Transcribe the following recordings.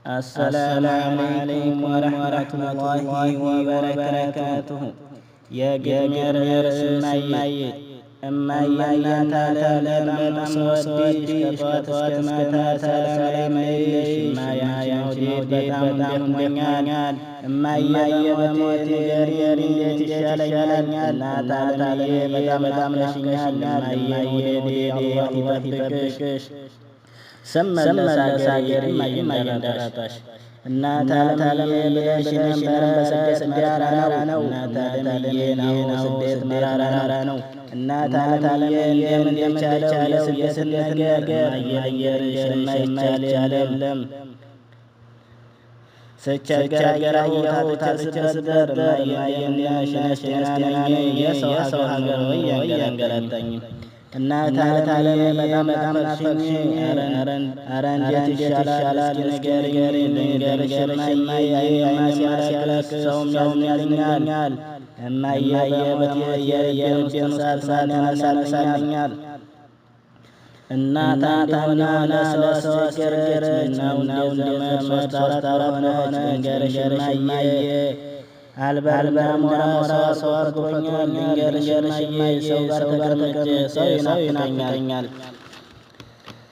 አሰላሙ አለይኩም ወረሕመቱላሂ ወበረካቱሁ። የግጥሜ ርዕስ እማዬ እናት ዓለም በጣም ስወድሽ ከጧት እስከ ማታ ሰላም እልሽ። እማዬ መውደድ በጣም ደክሞኛል። እማዬ በሞቴ ንገሪኝ እንዴት ይሻለኛል? እናት ዓለምዬ በጣም ነሽኛል። እማዬ መውደዴ አላህ ይጠብቅሽ። ስመለስ አገሬ እማዬ እንዳላጣሽ። እናት ዓለምዬ ብለሽ ነበረ ስደት መራራ ነው። እናት ዓለምዬ ነው ስደት መራራ ነው። እናት ዓለምዬ እንደምን የቻለው የስደት ነገር ማየርሽ የማይቻል የለም። ስቸገር አየሁት ስበርበር እማዬ ነሽ ደህና ነኝ የሰው ሀገር ወይ ያንገላታኝ። እናት ዓለምዬ በጣም ናፈቅሽኝ። ኧረ እንዴት ይሻላል እስኪ ንገሪኝ ልንገርሽ እማዬ ሲያለቅስ ሰውም ያዝንልኛል። እማዬ በሞቴ የልቤን ሳልሳን ያነሳልኛል። እናት ሆና ለሰው አስገረች ምነው እንደምን ሶስት አራት ሆነች ልንገርሽ እማዬ አልበላ ሞራ ሰው አርጎኛል። ልንገርሽ እማዬ ሰው ጋር ተቀምጬ ሰው ይናፍቀኛል።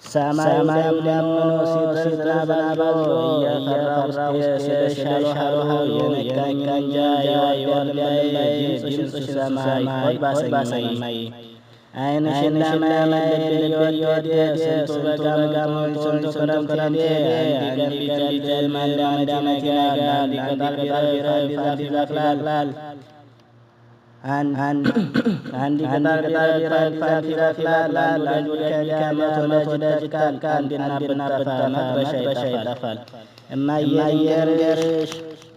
ሰማዩ ደምኖ ሲጥል ዝናብ አዝሎ እየፈራሁ ውስጤ ሻሎሃ የነካኝ እንጃ ይወርዳል ድምፅሽን ሰማይ ሆይ ባሰኝ እማዬ። ዓይንሽን ለማያመልጥ ልቤ ስንቱ በጋ ሞልቶ ስንቱ ክረምት ሄደ። አንድ ቀን ቢጨልም አንድ ዓመት ይነጋል። አንድ ቅጠል ይበቅላል አንድ ቅጠል ቢረግፍ ይበቅላል። አንዱ ከዲያ መቶ ደጅ ቃል ቢናብናበት መጥበሻ ይጠፋል። እማዬ ልንገርሽ